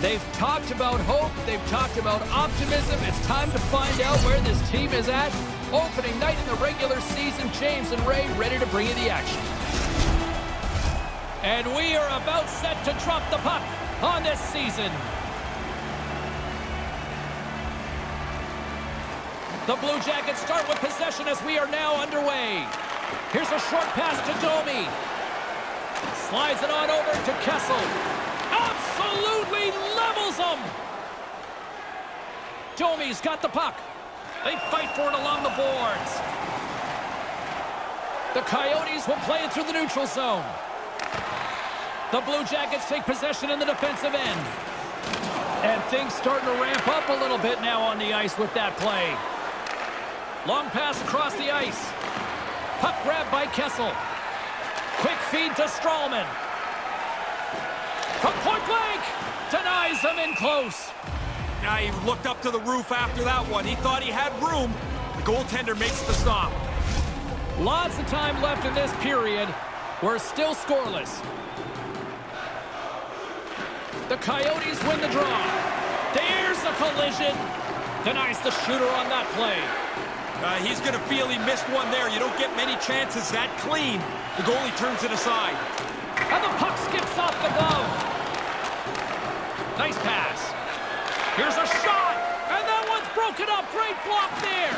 They've talked about hope. They've talked about optimism. It's time to find out where this team is at. Opening night in the regular season, James and Ray ready to bring you the action. And we are about set to drop the puck on this season. The Blue Jackets start with possession as we are now underway. Here's a short pass to Domi. Slides it on over to Kessel. Absolutely levels him. Domi's got the puck. They fight for it along the boards. The Coyotes will play it through the neutral zone. The Blue Jackets take possession in the defensive end. And things starting to ramp up a little bit now on the ice with that play. Long pass across the ice. Puck grab by Kessel. Quick feed to Stralman. From point blank. Denies them in close. Now he looked up to the roof after that one. He thought he had room. The goaltender makes the stop. Lots of time left in this period. We're still scoreless. The Coyotes win the draw. There's a collision. Denies the shooter on that play. He's going to feel he missed one there. You don't get many chances that clean. The goalie turns it aside. And the puck skips off the glove. Nice pass. Here's a shot. And that one's broken up. Great block there.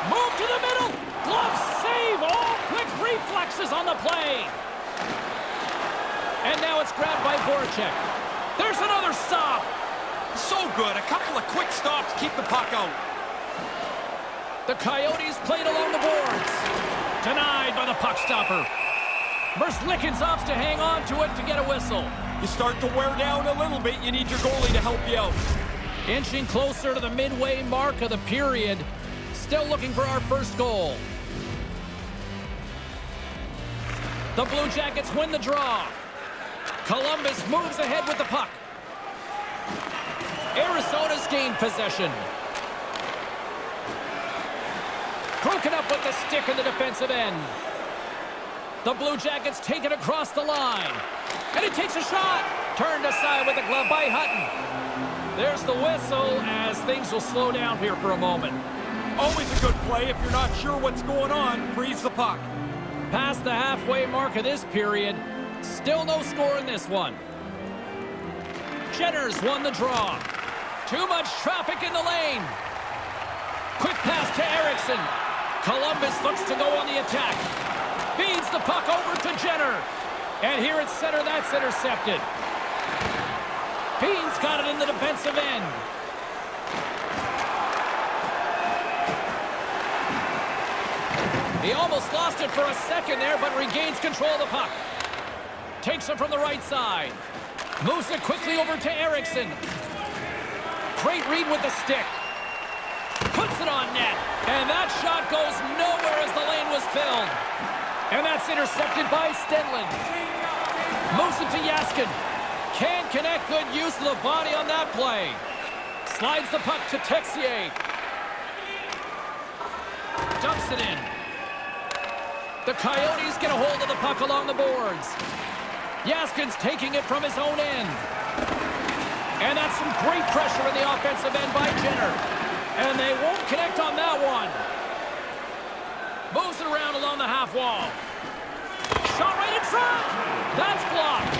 Move to the middle. Glove save. All quick reflexes on the play. And now it's grabbed by Voracek. There's another stop. So good. A couple of quick stops keep the puck out. The Coyotes played along the boards. Denied by the puck stopper. Merzlikins opts to hang on to it to get a whistle. You start to wear down a little bit. You need your goalie to help you out. Inching closer to the midway mark of the period. Still looking for our first goal. The Blue Jackets win the draw. Columbus moves ahead with the puck. Arizona's gained possession. Broken up with the stick in the defensive end. The Blue Jackets take it across the line. And it takes a shot. Turned aside with the glove by Hutton. There's the whistle as things will slow down here for a moment. Always a good play if you're not sure what's going on. Freeze the puck. Past the halfway mark of this period. Still no score in this one. Jenner's won the draw. Too much traffic in the lane. Quick pass to Erickson. Columbus looks to go on the attack. Feeds the puck over to Jenner. And here at center, that's intercepted. Bean's got it in the defensive end. He almost lost it for a second there, but regains control of the puck. Takes it from the right side. Moves it quickly over to Erickson. Great read with the stick. Puts it on net. And that shot goes nowhere as the lane was filled. And that's intercepted by Stenlund. Moves it to Yaskin. Can't connect. Good use of the body on that play. Slides the puck to Texier. Dumps it in. The Coyotes get a hold of the puck along the boards. Yaskin's taking it from his own end. And that's some great pressure in the offensive end by Jenner. And they won't connect on that one. Moves it around along the half wall. Shot right in front. That's blocked.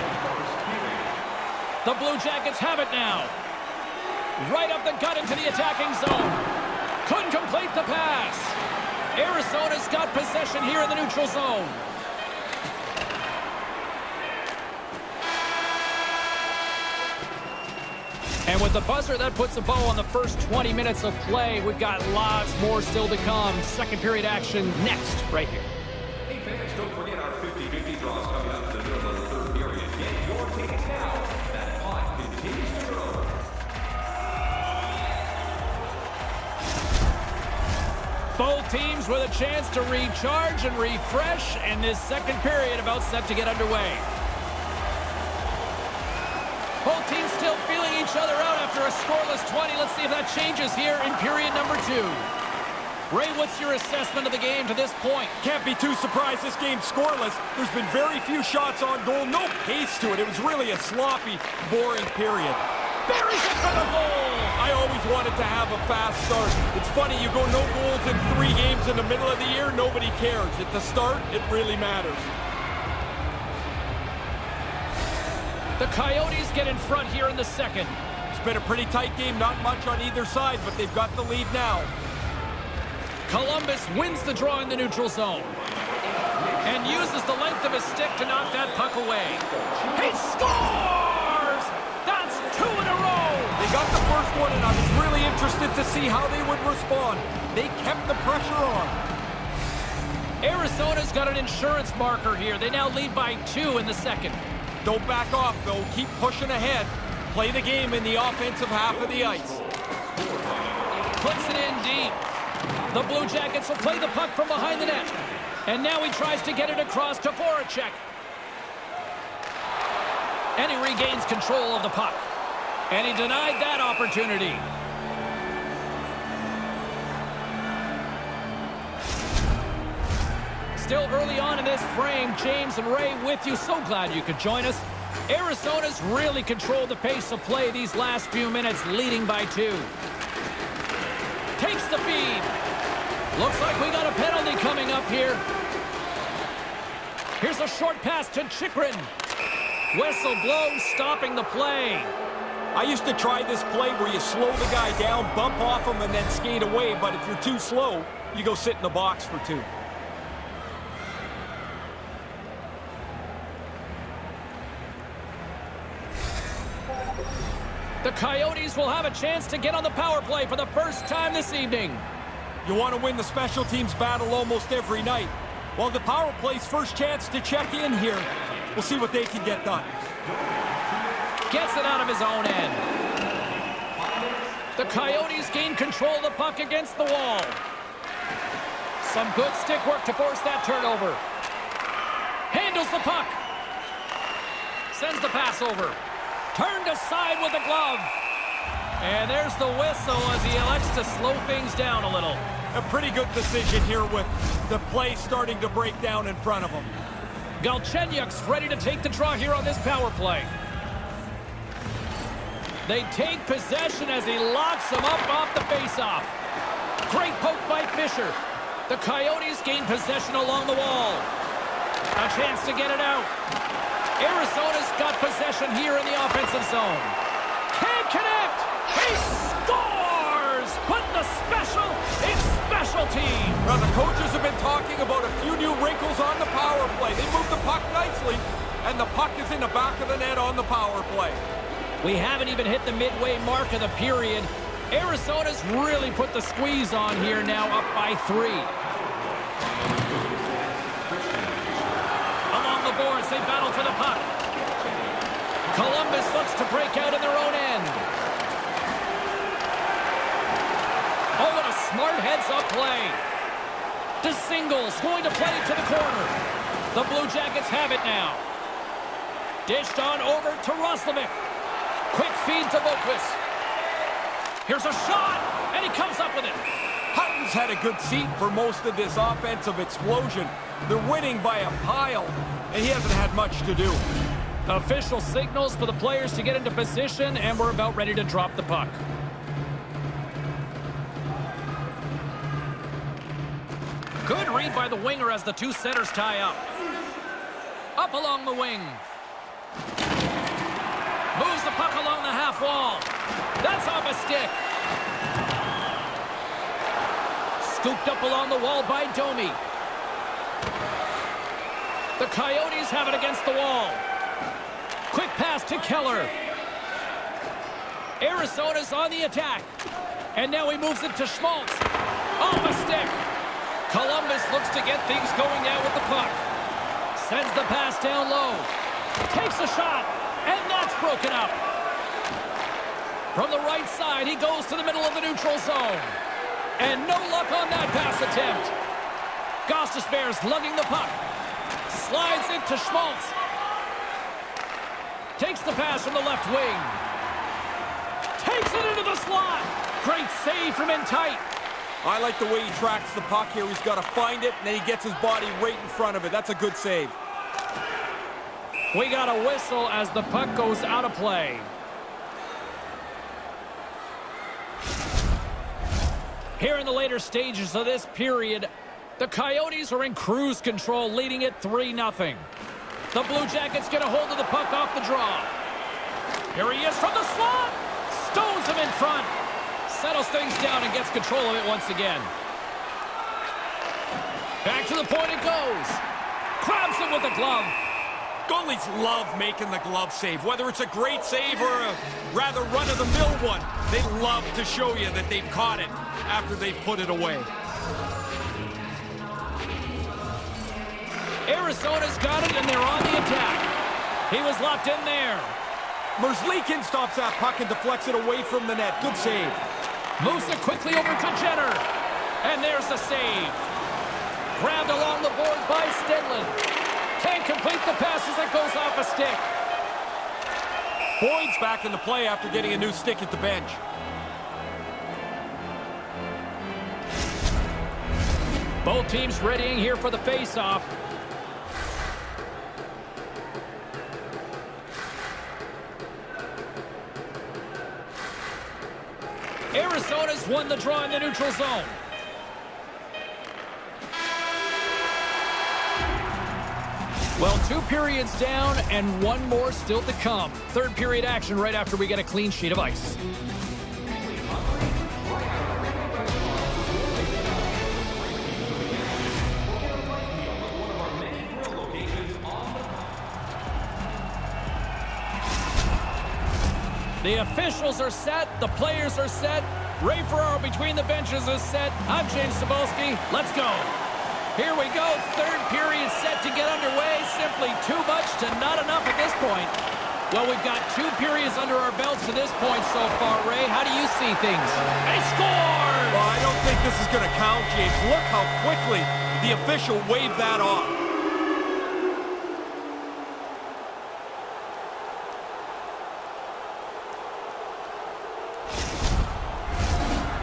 The Blue Jackets have it now. Right up the gut into the attacking zone. Couldn't complete the pass. Arizona's got possession here in the neutral zone. And with the buzzer, that puts a bow on the first 20 minutes of play. We've got lots more still to come. Second period action next, right here. Hey fans, don't forget our 50-50 draws coming up in the middle of the third period. Get your tickets now. That pot continues to grow. Both teams with a chance to recharge and refresh, and this second period about set to get underway. Both teams still feeling each other out after a scoreless 20. Let's see if that changes here in period number 2. Ray, what's your assessment of the game to this point? Can't be too surprised this game's scoreless. There's been very few shots on goal, no pace to it. It was really a sloppy, boring period. Buries it for the goal! I always wanted to have a fast start. It's funny, you go no goals in 3 games in the middle of the year, nobody cares. At the start, it really matters. The Coyotes get in front here in the second. It's been a pretty tight game, not much on either side, but they've got the lead now. Columbus wins the draw in the neutral zone and uses the length of his stick to knock that puck away. He scores! That's 2 in a row! They got the first one, and I was really interested to see how they would respond. They kept the pressure on. Arizona's got an insurance marker here. They now lead by 2 in the second. Don't back off, though. Keep pushing ahead. Play the game in the offensive half of the ice. Puts it in deep. The Blue Jackets will play the puck from behind the net. And now he tries to get it across to Voracek. And he regains control of the puck. And he denied that opportunity. Still early on in this frame, James and Ray with you. So glad you could join us. Arizona's really controlled the pace of play these last few minutes, leading by 2. Takes the feed. Looks like we got a penalty coming up here. Here's a short pass to Chychrun. Whistle blows, stopping the play. I used to try this play where you slow the guy down, bump off him, and then skate away. But if you're too slow, you go sit in the box for 2. The Coyotes will have a chance to get on the power play for the first time this evening. You want to win the special teams battle almost every night. Well, the power play's first chance to check in here. We'll see what they can get done. Gets it out of his own end. The Coyotes gain control of the puck against the wall. Some good stick work to force that turnover. Handles the puck. Sends the pass over. Turned aside with a glove. And there's the whistle as he elects to slow things down a little. A pretty good decision here with the play starting to break down in front of him. Galchenyuk's ready to take the draw here on this power play. They take possession as he locks him up off the faceoff. Great poke by Fisher. The Coyotes gain possession along the wall. A chance to get it out. Arizona's got possession here in the offensive zone. Can't connect. He scores! Putting the special in special teams. Now, the coaches have been talking about a few new wrinkles on the power play. They moved the puck nicely, and the puck is in the back of the net on the power play. We haven't even hit the midway mark of the period. Arizona's really put the squeeze on here now, up by 3. Along the boards, they battle for the puck. Columbus looks to break out in their own end. Oh, what a smart heads-up play. To Singles, going to play it to the corner. The Blue Jackets have it now. Dished on over to Roslovic. Quick feed to Boquist. Here's a shot, and he comes up with it. Hutton's had a good seat for most of this offensive explosion. They're winning by a pile, and he hasn't had much to do. Official signals for the players to get into position, and we're about ready to drop the puck. Good read by the winger as the 2 centers tie up. Up along the wing. Moves the puck along the half wall. That's off a stick. Scooped up along the wall by Domi. The Coyotes have it against the wall. Quick pass to Keller. Arizona's on the attack. And now he moves it to Schmaltz. Off a stick. Columbus looks to get things going now with the puck. Sends the pass down low. Takes a shot. And that's broken up. From the right side, he goes to the middle of the neutral zone. And no luck on that pass attempt. Gostisbehere's lugging the puck. Slides it to Schmaltz. Takes the pass from the left wing. Takes it into the slot. Great save from in tight. I like the way he tracks the puck here. He's got to find it, and then he gets his body right in front of it. That's a good save. We got a whistle as the puck goes out of play. Here in the later stages of this period, the Coyotes are in cruise control, leading it 3-0. The Blue Jackets get a hold of the puck off the draw. Here he is from the slot. Stones him in front. Settles things down and gets control of it once again. Back to the point it goes. Grabs it with a glove. Goalies love making the glove save. Whether it's a great save or a rather run-of-the-mill one, they love to show you that they've caught it after they've put it away. Arizona's got it, and they're on the attack. He was locked in there. Merzlikins stops that puck and deflects it away from the net. Good save. Moves it quickly over to Jenner. And there's the save. Grabbed along the boards by Stenlund. Can't complete the pass as it goes off a stick. Boyd's back in the play after getting a new stick at the bench. Both teams readying here for the face-off. Arizona's won the draw in the neutral zone. Well, 2 periods down and 1 more still to come. Third period action right after we get a clean sheet of ice. The officials are set. The players are set. Ray Ferraro between the benches is set. I'm James Cebulski. Let's go. Here we go. Third period set to get underway. Simply too much to not enough at this point. Well, we've got 2 periods under our belts to this point so far, Ray. How do you see things? He scores! Well, I don't think this is going to count, James. Look how quickly the official waved that off.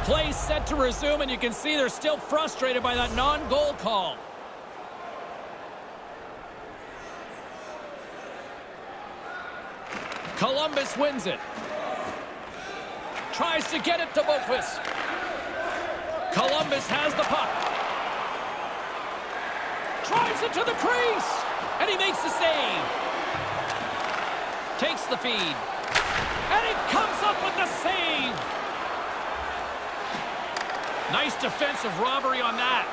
Play set to resume, and you can see they're still frustrated by that non-goal call. Columbus wins it. Tries to get it to Boqvist. Columbus has the puck. Drives it to the crease, and he makes the save. Takes the feed, and he comes up with the save. Nice defensive robbery on that.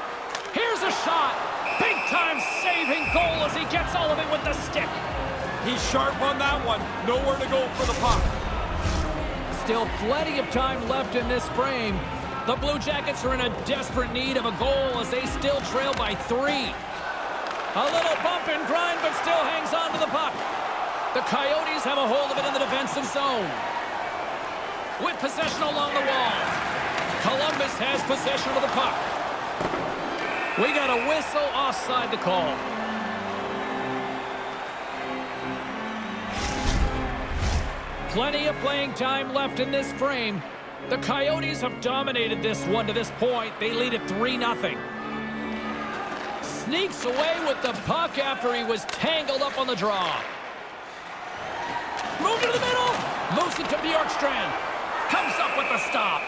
Here's a shot. Big-time saving goal as he gets all of it with the stick. He's sharp on that one. Nowhere to go for the puck. Still plenty of time left in this frame. The Blue Jackets are in a desperate need of a goal as they still trail by 3. A little bump and grind, but still hangs on to the puck. The Coyotes have a hold of it in the defensive zone. With possession along the wall. Columbus has possession of the puck. We got a whistle offside the call. Plenty of playing time left in this frame. The Coyotes have dominated this one to this point. They lead it 3-0. Sneaks away with the puck after he was tangled up on the draw. Move to the middle. Moves it to Bjorkstrand. Comes up with the stop.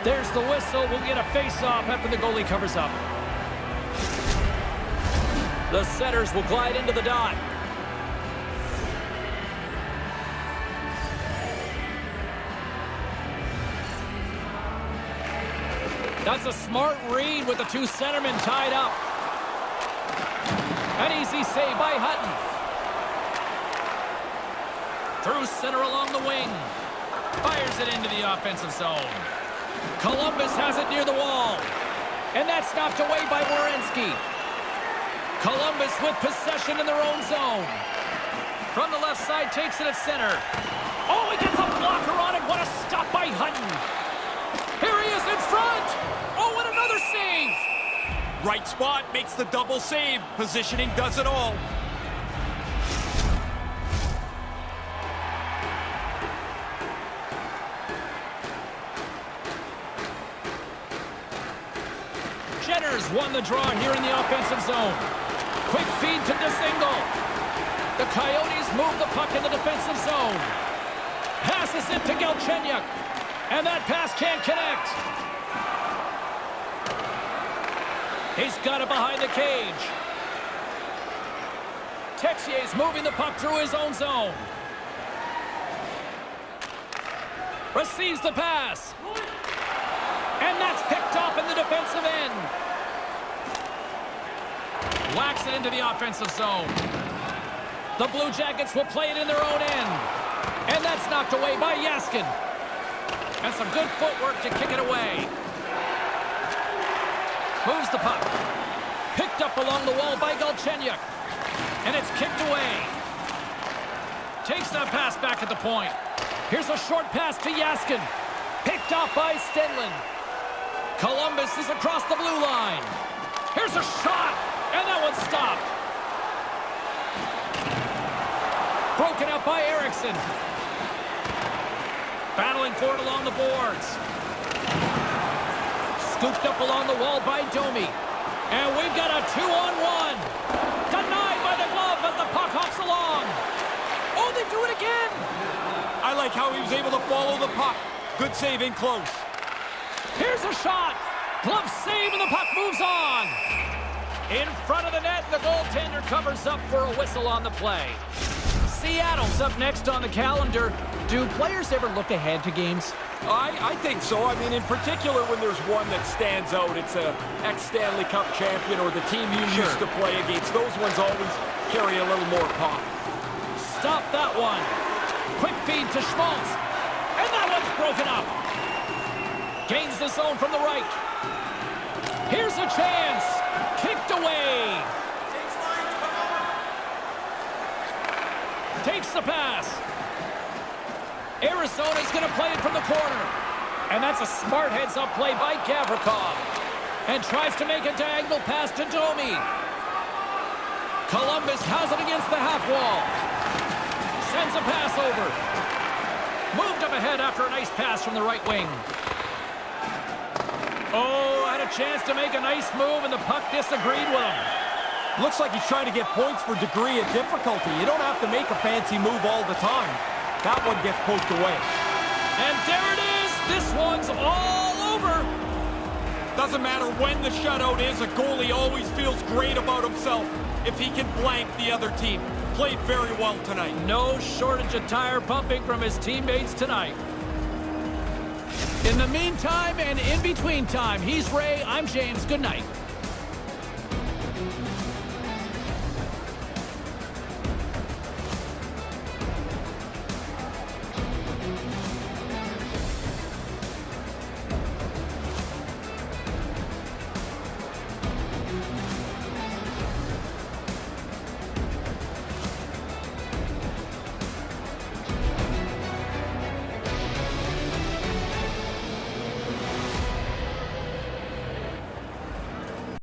There's the whistle. We'll get a face-off after the goalie covers up. The setters will glide into the dot. That's a smart read with the 2 centermen tied up. An easy save by Hutton. Through center along the wing. Fires it into the offensive zone. Columbus has it near the wall. And that's knocked away by Werenski. Columbus with possession in their own zone. From the left side, takes it at center. Oh, he gets a blocker on it. What a stop by Hutton. Here he is in front. Oh, and another save. Right spot makes the double save. Positioning does it all. won the draw here in the offensive zone. Quick feed to DeSingle. The Coyotes move the puck in the defensive zone. Passes it to Galchenyuk. And that pass can't connect. He's got it behind the cage. Texier's moving the puck through his own zone. Receives the pass. And that's picked off in the defensive end. Whacks it into the offensive zone. The Blue Jackets will play it in their own end. And that's knocked away by Yaskin. And some good footwork to kick it away. Moves the puck. Picked up along the wall by Galchenyuk. And it's kicked away. Takes that pass back at the point. Here's a short pass to Yaskin. Picked off by Stenlund. Columbus is across the blue line. Here's a shot. And that one's stopped. Broken up by Eriksson. Battling for it along the boards. Scooped up along the wall by Domi. And we've got a 2-on-1. Denied by the glove as the puck hops along. Oh, they do it again. I like how he was able to follow the puck. Good save in close. Here's a shot. Glove save and the puck moves on. In front of the net, the goaltender covers up for a whistle on the play. Seattle's up next on the calendar. Do players ever look ahead to games? I think so. I mean, in particular, when there's one that stands out, it's a ex-Stanley Cup champion or the team you used to play against. Those ones always carry a little more pop. Stop that one. Quick feed to Schmaltz. And that one's broken up. Gains the zone from the right. Here's a chance. Kicked away. Takes the pass. Arizona's going to play it from the corner. And that's a smart heads-up play by Gavrikov. And tries to make a diagonal pass to Domi. Columbus has it against the half wall. Sends a pass over. Moved up ahead after a nice pass from the right wing. Oh, had a chance to make a nice move, and the puck disagreed with him. Looks like he's trying to get points for degree of difficulty. You don't have to make a fancy move all the time. That one gets poked away. And there it is. This one's all over. Doesn't matter when the shutout is, a goalie always feels great about himself if he can blank the other team. Played very well tonight. No shortage of tire pumping from his teammates tonight. In the meantime and in between time, he's Ray, I'm James. Good night.